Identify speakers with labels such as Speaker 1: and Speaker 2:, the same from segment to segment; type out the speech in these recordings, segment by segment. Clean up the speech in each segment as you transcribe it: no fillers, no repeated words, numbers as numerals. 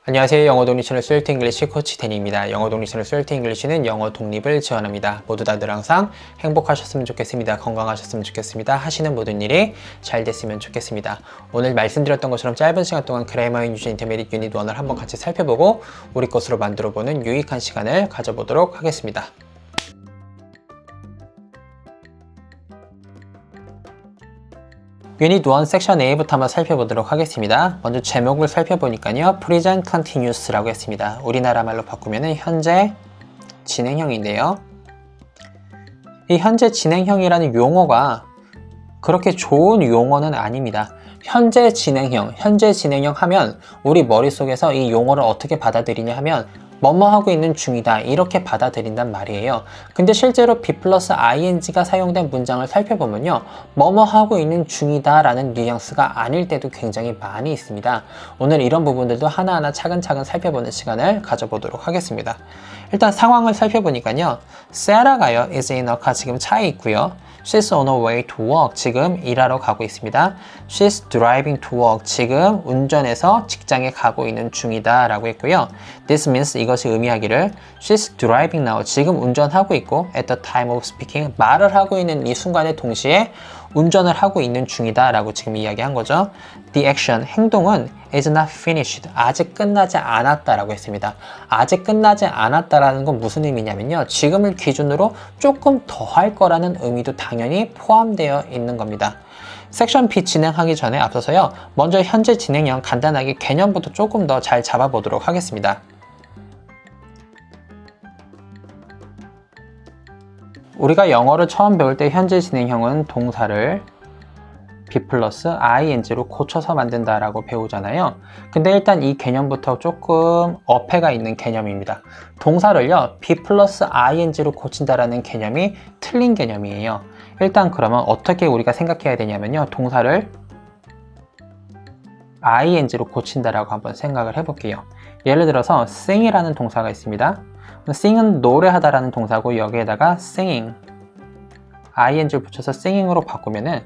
Speaker 1: 안녕하세요. 영어 독립 채널 스웨이트 잉글리시 코치 데니입니다. 영어 독립 채널 스웨이트 잉글리시는 영어 독립을 지원합니다. 모두 다들 항상 행복하셨으면 좋겠습니다. 건강하셨으면 좋겠습니다. 하시는 모든 일이 잘 됐으면 좋겠습니다. 오늘 말씀드렸던 것처럼 짧은 시간 동안 그래머 인유저 인터미디엇 유닛 1을 한번 같이 살펴보고 우리 것으로 만들어보는 유익한 시간을 가져보도록 하겠습니다. 유닛 1 섹션 A부터 한번 살펴보도록 하겠습니다. 먼저 제목을 살펴보니까요. Present Continuous라고 했습니다. 우리나라 말로 바꾸면 현재 진행형인데요. 이 현재 진행형이라는 용어가 그렇게 좋은 용어는 아닙니다. 현재 진행형 하면 우리 머릿속에서 이 용어를 어떻게 받아들이냐 하면 뭐뭐 하고 있는 중이다 이렇게 받아들인단 말이에요. 근데 실제로 be 플러스 ing가 사용된 문장을 살펴보면요, 뭐뭐 하고 있는 중이다 라는 뉘앙스가 아닐 때도 굉장히 많이 있습니다. 오늘 이런 부분들도 하나하나 차근차근 살펴보는 시간을 가져보도록 하겠습니다. 일단 상황을 살펴보니까요, Sarah가요 is in a car, 지금 차에 있고요. She's on her way to work, 지금 일하러 가고 있습니다. She's driving to work, 지금 운전해서 직장에 가고 있는 중이다 라고 했고요. This means, 이것이 의미하기를 She's driving now, 지금 운전하고 있고 at the time of speaking, 말을 하고 있는 이 순간에 동시에 운전을 하고 있는 중이다 라고 지금 이야기한 거죠. The action, 행동은 is not finished, 아직 끝나지 않았다 라고 했습니다. 아직 끝나지 않았다라는 건 무슨 의미냐면요, 지금을 기준으로 조금 더 할 거라는 의미도 당연히 포함되어 있는 겁니다. 섹션 B 진행하기 전에 앞서서요, 먼저 현재 진행형 간단하게 개념부터 조금 더 잘 잡아보도록 하겠습니다. 우리가 영어를 처음 배울 때 현재 진행형은 동사를 be 플러스 ing로 고쳐서 만든다 라고 배우잖아요. 근데 일단 이 개념부터 조금 어폐가 있는 개념입니다. 동사를요 be 플러스 ing로 고친다라는 개념이 틀린 개념이에요. 일단 그러면 어떻게 우리가 생각해야 되냐면요, 동사를 ing로 고친다라고 한번 생각을 해볼게요. 예를 들어서 sing이라는 동사가 있습니다. sing은 노래하다라는 동사고 여기에다가 singing ing를 붙여서 singing으로 바꾸면은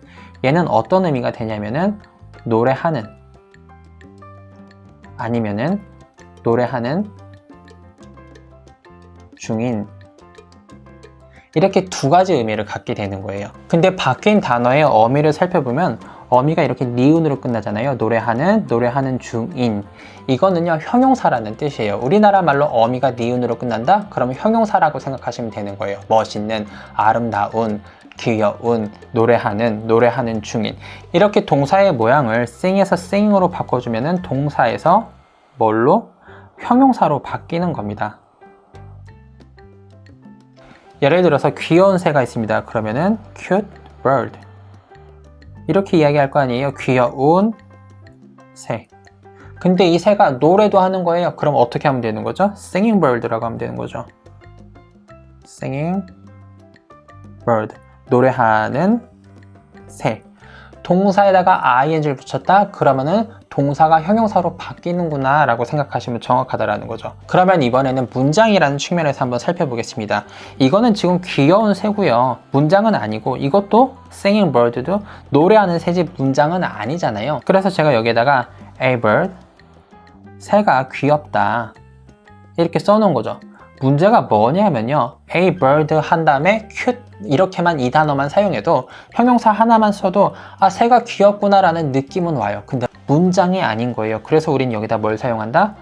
Speaker 1: 얘는 어떤 의미가 되냐면은 노래하는, 아니면은 노래하는 중인, 이렇게 두 가지 의미를 갖게 되는 거예요. 근데 바뀐 단어의 어미를 살펴보면 어미가 이렇게 니은으로 끝나잖아요. 노래하는 중인. 이거는요, 형용사라는 뜻이에요. 우리나라 말로 어미가 니은으로 끝난다? 그러면 형용사라고 생각하시면 되는 거예요. 멋있는, 아름다운, 귀여운, 노래하는 중인. 이렇게 동사의 모양을 sing에서 sing으로 바꿔주면은 동사에서 뭘로? 형용사로 바뀌는 겁니다. 예를 들어서 귀여운 새가 있습니다. 그러면은 cute bird. 이렇게 이야기할 거 아니에요. 귀여운 새. 근데 이 새가 노래도 하는 거예요. 그럼 어떻게 하면 되는 거죠? Singing bird라고 하면 되는 거죠. Singing bird. 노래하는 새. 동사에다가 ing를 붙였다? 그러면은 동사가 형용사로 바뀌는구나 라고 생각하시면 정확하다라는 거죠. 그러면 이번에는 문장이라는 측면에서 한번 살펴보겠습니다. 이거는 지금 귀여운 새고요, 문장은 아니고, 이것도 singing bird도 노래하는 새지 문장은 아니잖아요. 그래서 제가 여기에다가 a bird, 새가 귀엽다 이렇게 써놓은 거죠. 문제가 뭐냐면요, a bird 한 다음에 cute 이렇게만, 이 단어만 사용해도, 형용사 하나만 써도 새가 귀엽구나 라는 느낌은 와요. 근데 문장이 아닌 거예요. 그래서 우린 여기다 뭘 사용한다?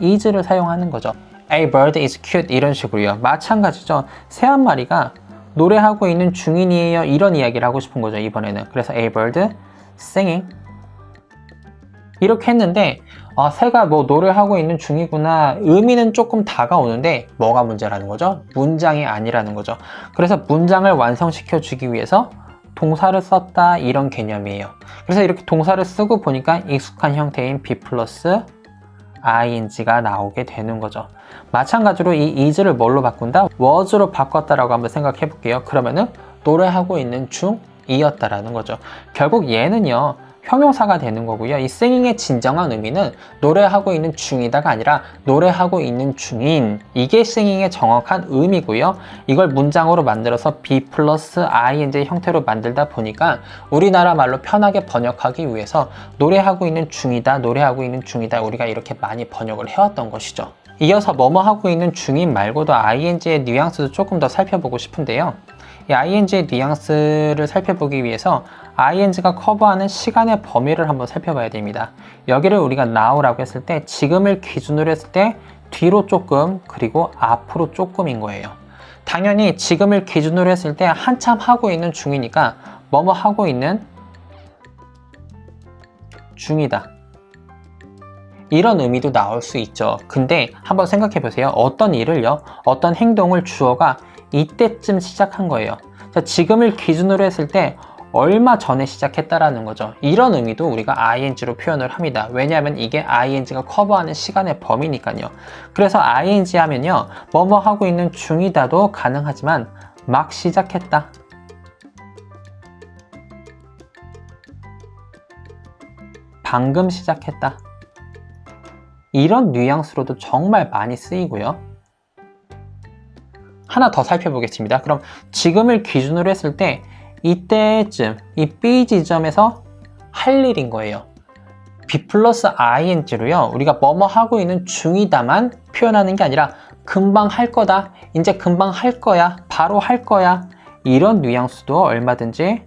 Speaker 1: is를 사용하는 거죠. A bird is cute 이런 식으로요. 마찬가지죠. 새 한 마리가 노래하고 있는 중인이에요. 이런 이야기를 하고 싶은 거죠, 이번에는. 그래서 A bird singing 이렇게 했는데 새가 뭐 노래하고 있는 중이구나, 의미는 조금 다가오는데 뭐가 문제라는 거죠? 문장이 아니라는 거죠. 그래서 문장을 완성시켜 주기 위해서 동사를 썼다, 이런 개념이에요. 그래서 이렇게 동사를 쓰고 보니까 익숙한 형태인 be 플러스 ing가 나오게 되는 거죠. 마찬가지로 이 is를 뭘로 바꾼다? was로 바꿨다라고 한번 생각해 볼게요. 그러면은 노래하고 있는 중이었다라는 거죠. 결국 얘는요, 형용사가 되는 거고요. 이 singing의 진정한 의미는 노래하고 있는 중이다가 아니라 노래하고 있는 중인, 이게 singing의 정확한 의미고요. 이걸 문장으로 만들어서 be 플러스 ing 형태로 만들다 보니까 우리나라 말로 편하게 번역하기 위해서 노래하고 있는 중이다, 노래하고 있는 중이다, 우리가 이렇게 많이 번역을 해왔던 것이죠. 이어서 뭐뭐 하고 있는 중인 말고도 ing의 뉘앙스도 조금 더 살펴보고 싶은데요. 이 ing의 뉘앙스를 살펴보기 위해서 ing가 커버하는 시간의 범위를 한번 살펴봐야 됩니다. 여기를 우리가 now라고 했을 때, 지금을 기준으로 했을 때 뒤로 조금, 그리고 앞으로 조금인 거예요. 당연히 지금을 기준으로 했을 때 한참 하고 있는 중이니까 뭐뭐 하고 있는 중이다, 이런 의미도 나올 수 있죠. 근데 한번 생각해 보세요. 어떤 일을요, 어떤 행동을 주어가 이때쯤 시작한 거예요. 자, 지금을 기준으로 했을 때 얼마 전에 시작했다라는 거죠. 이런 의미도 우리가 ing로 표현을 합니다. 왜냐하면 이게 ing가 커버하는 시간의 범위니까요. 그래서 ing 하면요, 뭐뭐 하고 있는 중이다도 가능하지만 막 시작했다, 방금 시작했다, 이런 뉘앙스로도 정말 많이 쓰이고요. 하나 더 살펴보겠습니다. 그럼 지금을 기준으로 했을 때 이때쯤, 이 B 지점에서 할 일인 거예요. be 플러스 ing로요, 우리가 뭐뭐 하고 있는 중이다만 표현하는 게 아니라 금방 할 거다, 이제 금방 할 거야, 바로 할 거야, 이런 뉘앙스도 얼마든지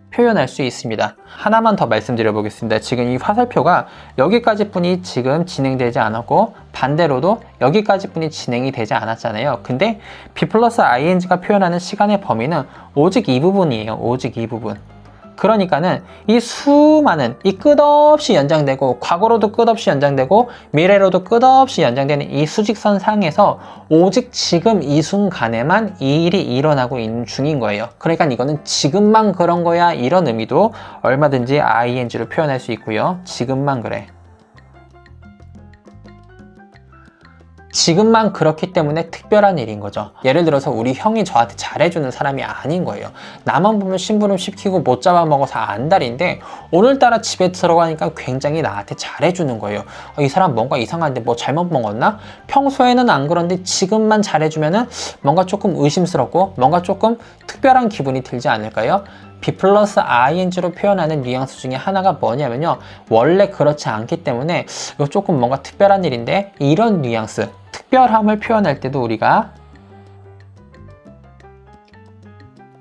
Speaker 1: 표현할 수 있습니다. 하나만 더 말씀드려 보겠습니다. 지금 이 화살표가 여기까지 뿐이 지금 진행되지 않았고 반대로도 여기까지 뿐이 진행이 되지 않았잖아요. 근데 be 플러스 ing가 표현하는 시간의 범위는 오직 이 부분이에요. 오직 이 부분. 그러니까는 이 수많은, 이 끝없이 연장되고 과거로도 끝없이 연장되고 미래로도 끝없이 연장되는 이 수직선 상에서 오직 지금 이 순간에만 이 일이 일어나고 있는 중인 거예요. 그러니까 이거는 지금만 그런 거야, 이런 의미도 얼마든지 ing로 표현할 수 있고요. 지금만 그래, 지금만 그렇기 때문에 특별한 일인 거죠. 예를 들어서 우리 형이 저한테 잘해주는 사람이 아닌 거예요. 나만 보면 심부름 시키고 못 잡아먹어서 안달인데 오늘따라 집에 들어가니까 굉장히 나한테 잘해주는 거예요. 이 사람 뭔가 이상한데 뭐 잘못 먹었나? 평소에는 안 그런데 지금만 잘해주면은 뭔가 조금 의심스럽고 뭔가 조금 특별한 기분이 들지 않을까요? be 플러스 ing로 표현하는 뉘앙스 중에 하나가 뭐냐면요, 원래 그렇지 않기 때문에 이거 조금 뭔가 특별한 일인데, 이런 뉘앙스, 특별함을 표현할 때도 우리가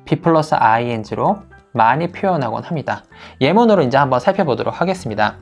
Speaker 1: be 플러스 ing로 많이 표현하곤 합니다. 예문으로 이제 한번 살펴보도록 하겠습니다.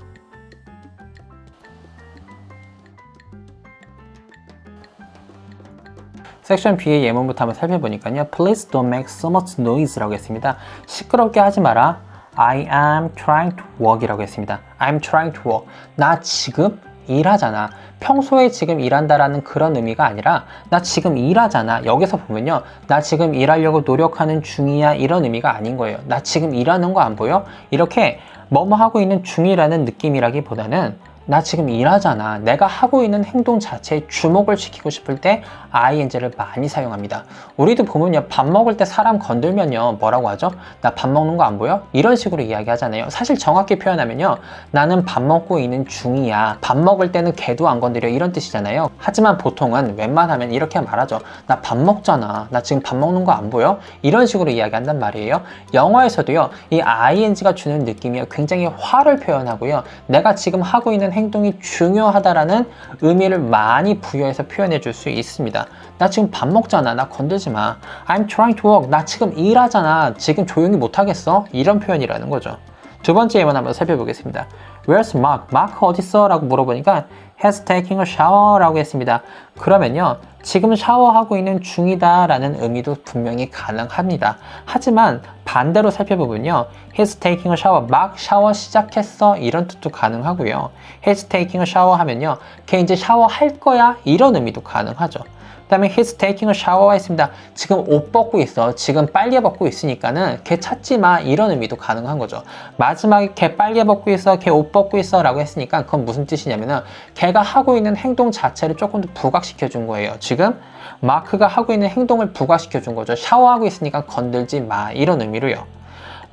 Speaker 1: 섹션 B의 예문부터 한번 살펴보니까요. Please don't make so much noise라고 했습니다. 시끄럽게 하지 마라. I am trying to work이라고 했습니다. I'm trying to work. 나 지금 일하잖아. 평소에 지금 일한다라는 그런 의미가 아니라 나 지금 일하잖아. 여기서 보면요, 나 지금 일하려고 노력하는 중이야, 이런 의미가 아닌 거예요. 나 지금 일하는 거 안 보여? 이렇게 뭐뭐 하고 있는 중이라는 느낌이라기보다는 나 지금 일하잖아, 내가 하고 있는 행동 자체에 주목을 시키고 싶을 때 ing를 많이 사용합니다. 우리도 보면요, 밥 먹을 때 사람 건들면요 뭐라고 하죠? 나 밥 먹는 거 안 보여? 이런 식으로 이야기하잖아요. 사실 정확히 표현하면요, 나는 밥 먹고 있는 중이야, 밥 먹을 때는 걔도 안 건드려, 이런 뜻이잖아요. 하지만 보통은 웬만하면 이렇게 말하죠. 나 밥 먹잖아, 나 지금 밥 먹는 거 안 보여? 이런 식으로 이야기한단 말이에요. 영어에서도요, 이 ing가 주는 느낌이 굉장히 화를 표현하고요, 내가 지금 하고 있는 행동이 중요하다라는 의미를 많이 부여해서 표현해 줄 수 있습니다. 나 지금 밥 먹잖아, 나 건들지 마. I'm trying to work. 나 지금 일하잖아, 지금 조용히 못 하겠어? 이런 표현이라는 거죠. 두 번째 예문 한번 살펴보겠습니다. Where's Mark? 마크 어딨어? 라고 물어보니까 has taking a shower 라고 했습니다. 그러면요, 지금 샤워하고 있는 중이다 라는 의미도 분명히 가능합니다. 하지만 반대로 살펴보면요, he's taking a shower, 막 샤워 시작했어, 이런 뜻도 가능하고요, he's taking a shower 하면요, 걔 이제 샤워할 거야, 이런 의미도 가능하죠. 그 다음에 he's taking a shower 했습니다. 지금 옷 벗고 있어, 지금 빨개 벗고 있으니까는 걔 찾지 마, 이런 의미도 가능한 거죠. 마지막에 걔 빨개 벗고 있어, 걔 옷 벗고 있어 라고 했으니까 그건 무슨 뜻이냐면은 걔가 하고 있는 행동 자체를 조금 더 부각시켜 준 거예요. 지금 마크가 하고 있는 행동을 부각시켜 준 거죠. 샤워하고 있으니까 건들지 마, 이런 의미로요.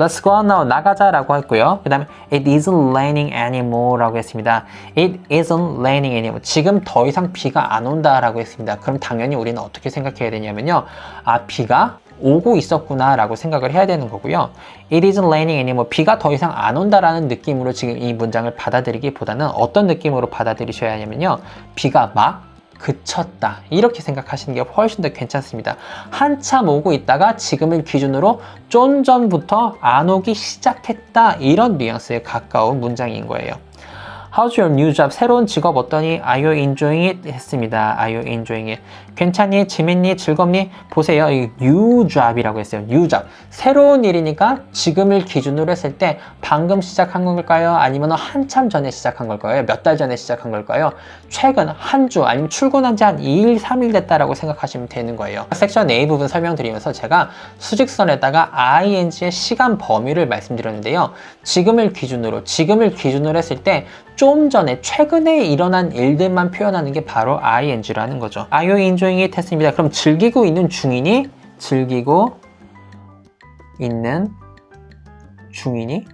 Speaker 1: Let's go out now. 나가자 라고 했고요. 그 다음에 It isn't raining anymore 라고 했습니다. It isn't raining anymore. 지금 더 이상 비가 안 온다 라고 했습니다. 그럼 당연히 우리는 어떻게 생각해야 되냐면요. 아, 비가 오고 있었구나 라고 생각을 해야 되는 거고요. It isn't raining anymore. 비가 더 이상 안 온다라는 느낌으로 지금 이 문장을 받아들이기보다는 어떤 느낌으로 받아들이셔야 하냐면요. 비가 막 그쳤다. 이렇게 생각하시는 게 훨씬 더 괜찮습니다. 한참 오고 있다가 지금을 기준으로 좀 전부터 안 오기 시작했다. 이런 뉘앙스에 가까운 문장인 거예요. How's your new job? 새로운 직업 어떠니? Are you enjoying it? 했습니다. Are you enjoying it? 괜찮니? 재밌니? 즐겁니? 보세요. 이 new job이라고 했어요. new job. 새로운 일이니까 지금을 기준으로 했을 때 방금 시작한 걸까요? 아니면 한참 전에 시작한 걸까요? 몇 달 전에 시작한 걸까요? 최근 한 주 아니면 출근한 지 한 2일, 3일 됐다라고 생각하시면 되는 거예요. 섹션 A 부분 설명드리면서 제가 수직선에다가 ing의 시간 범위를 말씀드렸는데요. 지금을 기준으로 했을 때 좀 전에 최근에 일어난 일들만 표현하는 게 바로 ing라는 거죠. Are you enjoying it? 했습니다. 그럼 즐기고 있는 중이니? 즐기고 있는 중이니?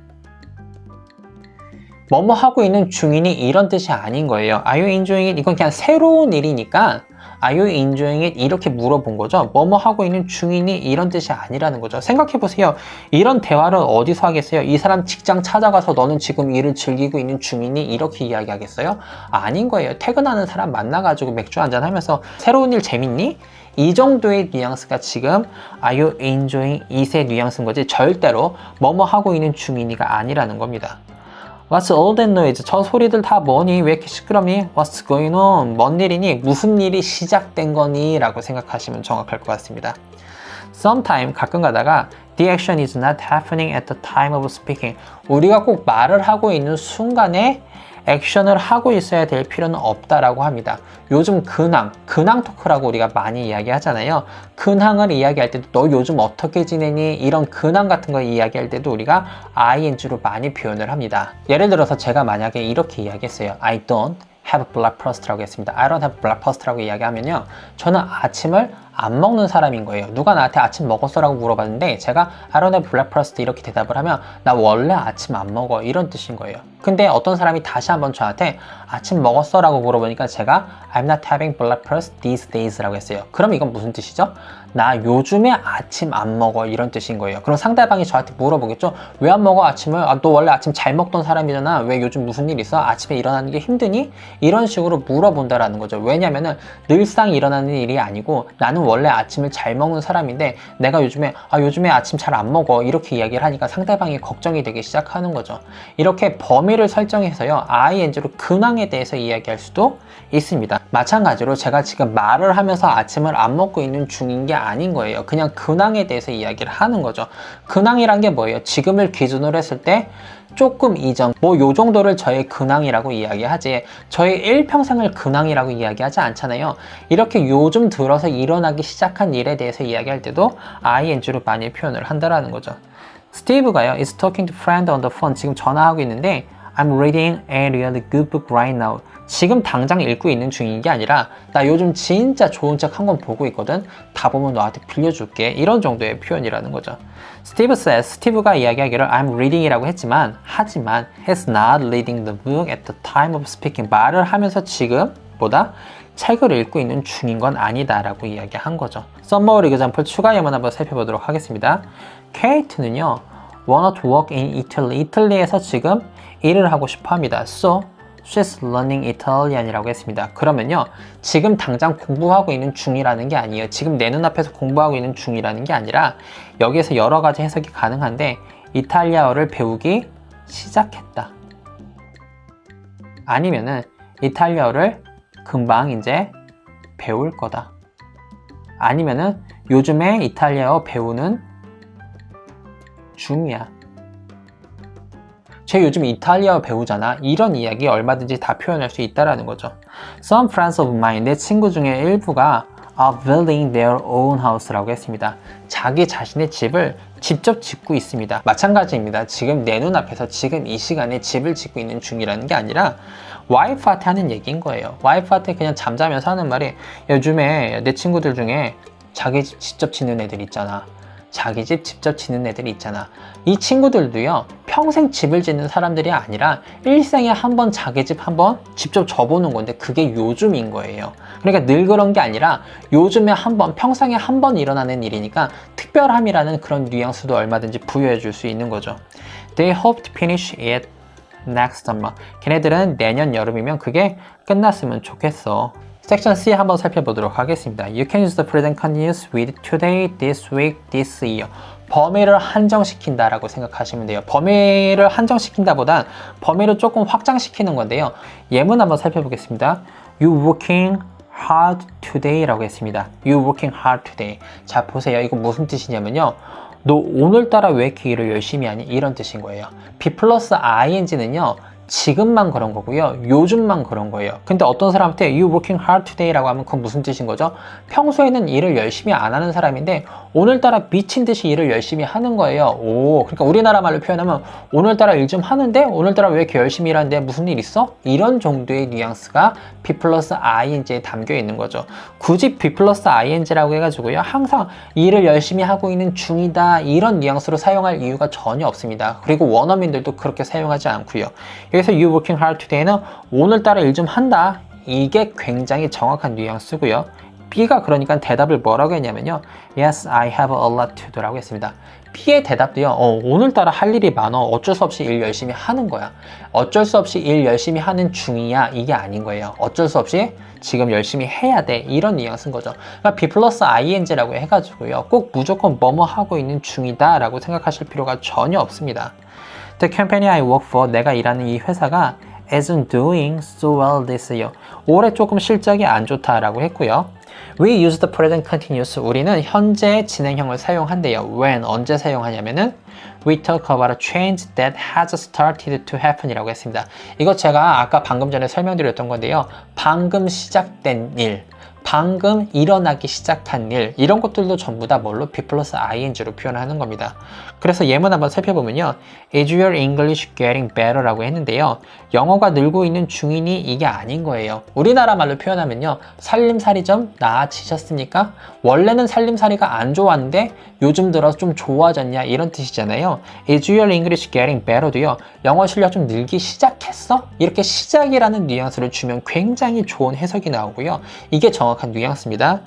Speaker 1: 뭐뭐 하고 있는 중이니? 이런 뜻이 아닌 거예요. Are you enjoying it? 이건 그냥 새로운 일이니까 Are you enjoying it? 이렇게 물어본 거죠. 뭐뭐 하고 있는 중이니? 이런 뜻이 아니라는 거죠. 생각해보세요. 이런 대화를 어디서 하겠어요? 이 사람 직장 찾아가서 너는 지금 일을 즐기고 있는 중이니? 이렇게 이야기하겠어요? 아닌 거예요. 퇴근하는 사람 만나가지고 맥주 한잔 하면서 새로운 일 재밌니? 이 정도의 뉘앙스가 지금 Are you enjoying it의 뉘앙스인 거지 절대로 뭐뭐 하고 있는 중이니가 아니라는 겁니다. What's all that noise? 저 소리들 다 뭐니? 왜 이렇게 시끄럽니? What's going on? 뭔 일이니? 무슨 일이 시작된 거니? 라고 생각하시면 정확할 것 같습니다. Sometime, 가끔 가다가 The action is not happening at the time of speaking. 우리가 꼭 말을 하고 있는 순간에 액션을 하고 있어야 될 필요는 없다라고 합니다. 요즘 근황 토크라고 우리가 많이 이야기하잖아요. 근황을 이야기할 때도 너 요즘 어떻게 지내니? 이런 근황 같은 거 이야기할 때도 우리가 ing로 많이 표현을 합니다. 예를 들어서 제가 만약에 이렇게 이야기했어요. I don't have breakfast라고 했습니다. I don't have breakfast라고 이야기하면요. 저는 아침을 안 먹는 사람인 거예요. 누가 나한테 아침 먹었어? 라고 물어봤는데 제가 I don't have breakfast 이렇게 대답을 하면 나 원래 아침 안 먹어 이런 뜻인 거예요. 근데 어떤 사람이 다시 한번 저한테 아침 먹었어? 라고 물어보니까 제가 I'm not having breakfast these days 라고 했어요. 그럼 이건 무슨 뜻이죠? 나 요즘에 아침 안 먹어 이런 뜻인 거예요. 그럼 상대방이 저한테 물어보겠죠? 왜 안 먹어 아침을? 아, 너 원래 아침 잘 먹던 사람이잖아. 왜 요즘 무슨 일 있어? 아침에 일어나는 게 힘드니? 이런 식으로 물어본다라는 거죠. 왜냐면은 늘상 일어나는 일이 아니고 나는 원래 아침을 잘 먹는 사람인데 내가 요즘에 아침 잘 안 먹어 이렇게 이야기를 하니까 상대방이 걱정이 되기 시작하는 거죠. 이렇게 범위를 설정해서요 ing로 근황에 대해서 이야기할 수도 있습니다. 마찬가지로 제가 지금 말을 하면서 아침을 안 먹고 있는 중인 게 아닌 거예요. 그냥 근황에 대해서 이야기를 하는 거죠. 근황이란 게 뭐예요? 지금을 기준으로 했을 때 조금 이전, 요 정도를 저의 근황이라고 이야기하지 저의 일평생을 근황이라고 이야기하지 않잖아요. 이렇게 요즘 들어서 일어나기 시작한 일에 대해서 이야기할 때도 ing로 많이 표현을 한다라는 거죠. 스티브가요, is talking to friend on the phone. 지금 전화하고 있는데 I'm reading a really good book right now. 지금 당장 읽고 있는 중인 게 아니라 나 요즘 진짜 좋은 책 한 권 보고 있거든. 다 보면 너한테 빌려줄게. 이런 정도의 표현이라는 거죠. 스티브가 이야기하기를 I'm reading이라고 하지만 he's not reading the book at the time of speaking. 말을 하면서 지금보다 책을 읽고 있는 중인 건 아니다 라고 이야기한 거죠. 썸머리 example 추가 예문 한번 살펴보도록 하겠습니다. 케이트는요 want to work in Italy. 이탈리아에서 지금 일을 하고 싶어 합니다. So she's learning Italian이라고 했습니다. 그러면요 지금 당장 공부하고 있는 중이라는 게 아니에요. 지금 내 눈앞에서 공부하고 있는 중이라는 게 아니라 여기에서 여러 가지 해석이 가능한데 이탈리아어를 배우기 시작했다. 아니면은 이탈리아어를 금방 이제 배울 거다. 아니면은 요즘에 이탈리아어 배우는 중이야. 쟤 요즘 이탈리아어 배우잖아. 이런 이야기 얼마든지 다 표현할 수 있다라는 거죠. Some friends of mine, 내 친구 중에 일부가 are building their own house라고 했습니다. 자기 자신의 집을 직접 짓고 있습니다. 마찬가지입니다. 지금 내 눈앞에서 지금 이 시간에 집을 짓고 있는 중이라는 게 아니라 와이프한테 하는 얘기인 거예요. 와이프한테 그냥 잠자면서 하는 말이 요즘에 내 친구들 중에 자기 집 직접 짓는 애들 있잖아. 자기 집 직접 짓는 애들이 있잖아. 이 친구들도요, 평생 집을 짓는 사람들이 아니라 일생에 한 번 자기 집 한번 직접 져보는 건데 그게 요즘인 거예요. 그러니까 늘 그런 게 아니라 요즘에 한 번, 평생에 한 번 일어나는 일이니까 특별함이라는 그런 뉘앙스도 얼마든지 부여해 줄 수 있는 거죠. They hope to finish it next summer. 걔네들은 내년 여름이면 그게 끝났으면 좋겠어. 섹션 C 한번 살펴보도록 하겠습니다. You can use the present continuous with today, this week, this year. 범위를 한정시킨다 라고 생각하시면 돼요. 범위를 한정시킨다보단 범위를 조금 확장시키는 건데요. 예문 한번 살펴보겠습니다. You working hard today 라고 했습니다. You working hard today. 자, 보세요. 이거 무슨 뜻이냐면요. 너 오늘따라 왜 이렇게 일을 열심히 하니? 이런 뜻인 거예요. B 플러스 ing는요. 지금만 그런 거고요. 요즘만 그런 거예요. 근데 어떤 사람한테 You working hard today 라고 하면 그건 무슨 뜻인 거죠? 평소에는 일을 열심히 안 하는 사람인데 오늘따라 미친 듯이 일을 열심히 하는 거예요. 오, 그러니까 우리나라 말로 표현하면 오늘따라 일 좀 하는데 오늘따라 왜 이렇게 열심히 일하는데 무슨 일 있어? 이런 정도의 뉘앙스가 B 플러스 ing에 담겨 있는 거죠. 굳이 B 플러스 ing라고 해가지고요. 항상 일을 열심히 하고 있는 중이다 이런 뉘앙스로 사용할 이유가 전혀 없습니다. 그리고 원어민들도 그렇게 사용하지 않고요. 여기서 you working hard today는 오늘따라 일 좀 한다. 이게 굉장히 정확한 뉘앙스고요. B가 그러니까 대답을 뭐라고 했냐면요. Yes, I have a lot to do 라고 했습니다. B의 대답도요. 오늘따라 할 일이 많아. 어쩔 수 없이 일 열심히 하는 거야. 어쩔 수 없이 일 열심히 하는 중이야. 이게 아닌 거예요. 어쩔 수 없이 지금 열심히 해야 돼. 이런 뉘앙스인 거죠. 그러니까 B 플러스 ing라고 해가지고요. 꼭 무조건 뭐뭐 하고 있는 중이다 라고 생각하실 필요가 전혀 없습니다. The company I work for, 내가 일하는 이 회사가 isn't doing so well this year. 올해 조금 실적이 안 좋다라고 했고요. We use the present continuous. 우리는 현재 진행형을 사용한대요. When, 언제 사용하냐면은 We talk about a change that has started to happen 이라고 했습니다. 이거 제가 아까 방금 전에 설명드렸던 건데요. 방금 시작된 일. 방금 일어나기 시작한 일 이런 것들도 전부 다 뭘로? B 플러스 ing로 표현하는 겁니다. 그래서 예문 한번 살펴보면요. Is your English getting better? 라고 했는데요. 영어가 늘고 있는 중이니 이게 아닌 거예요. 우리나라 말로 표현하면요. 살림살이 좀 나아지셨습니까? 원래는 살림살이가 안 좋았는데 요즘 들어 좀 좋아졌냐 이런 뜻이잖아요. Is your English getting better도요. 영어 실력 좀 늘기 시작했어? 이렇게 시작이라는 뉘앙스를 주면 굉장히 좋은 해석이 나오고요. 이게 정확한 뉘앙스입니다.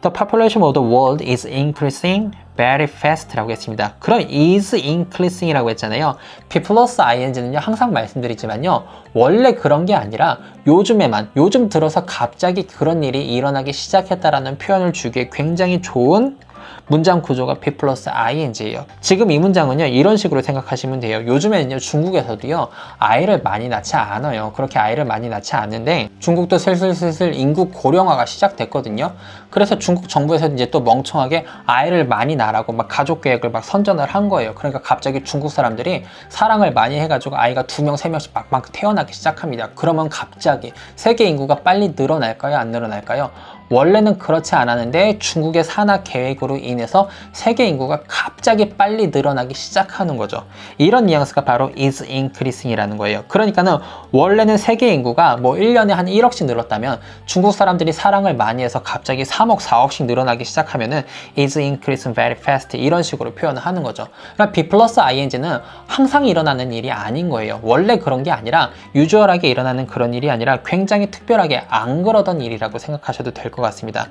Speaker 1: The population of the world is increasing very fast 라고 했습니다. 그럼 is increasing 이라고 했잖아요. B 플러스 ing는요 항상 말씀드리지만요. 원래 그런 게 아니라 요즘에만, 요즘 들어서 갑자기 그런 일이 일어나기 시작했다라는 표현을 주기에 굉장히 좋은 문장 구조가 B 플러스 ing예요. 지금 이 문장은요 이런 식으로 생각하시면 돼요. 요즘에는요 중국에서도요 아이를 많이 낳지 않아요. 그렇게 아이를 많이 낳지 않는데 중국도 슬슬 인구 고령화가 시작됐거든요. 그래서 중국 정부에서 이제 또 멍청하게 아이를 많이 낳으라고 막 가족 계획을 막 선전을 한 거예요. 그러니까 갑자기 중국 사람들이 사랑을 많이 해가지고 아이가 2명, 3명씩 막 태어나기 시작합니다. 그러면 갑자기 세계 인구가 빨리 늘어날까요? 안 늘어날까요? 원래는 그렇지 않았는데 중국의 산하 계획으로 인해서 세계 인구가 갑자기 빨리 늘어나기 시작하는 거죠. 이런 뉘앙스가 바로 is increasing 이라는 거예요. 그러니까는 원래는 세계 인구가 뭐 1년에 한 1억씩 늘었다면 중국 사람들이 사랑을 많이 해서 갑자기 3억, 4억씩 늘어나기 시작하면은 is increasing very fast 이런 식으로 표현을 하는 거죠. 그러니까 B 플러스 ing는 항상 일어나는 일이 아닌 거예요. 원래 그런 게 아니라 유주얼하게 일어나는 그런 일이 아니라 굉장히 특별하게 안 그러던 일이라고 생각하셔도 될 것 같습니다.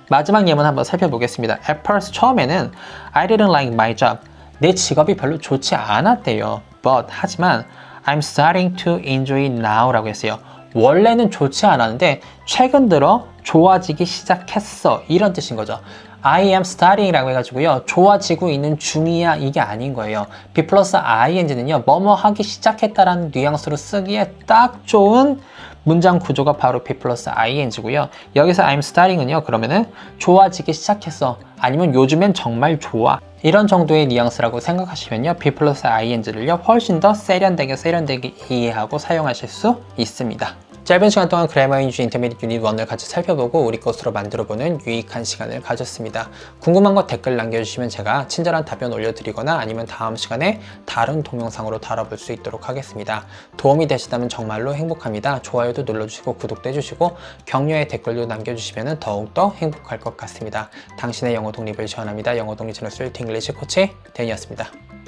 Speaker 1: 마지막 예문 한번 살펴보겠습니다. At first 처음에는 I didn't like my job. 내 직업이 별로 좋지 않았대요. But 하지만 I'm starting to enjoy it now 라고 했어요. 원래는 좋지 않았는데 최근 들어 좋아지기 시작했어 이런 뜻인 거죠. I am starting 라고 해가지고요 좋아지고 있는 중이야 이게 아닌 거예요. B 플러스 ing는요 뭐뭐 하기 시작했다라는 뉘앙스로 쓰기에 딱 좋은 문장 구조가 바로 B 플러스 ing고요. 여기서 I'm starting은요 그러면은 좋아지기 시작했어 아니면 요즘엔 정말 좋아 이런 정도의 뉘앙스라고 생각하시면요 B 플러스 ing를요 훨씬 더 세련되게 이해하고 사용하실 수 있습니다. 짧은 시간 동안 그래머 잉글리시 인터미디엇 유닛 1을 같이 살펴보고 우리 것으로 만들어보는 유익한 시간을 가졌습니다. 궁금한 거 댓글 남겨주시면 제가 친절한 답변 올려드리거나 아니면 다음 시간에 다른 동영상으로 다뤄볼 수 있도록 하겠습니다. 도움이 되시다면 정말로 행복합니다. 좋아요도 눌러주시고 구독도 해주시고 격려의 댓글도 남겨주시면 더욱더 행복할 것 같습니다. 당신의 영어 독립을 지원합니다. 영어 독립 채널 스위트 잉글리시 코치 댄이었습니다.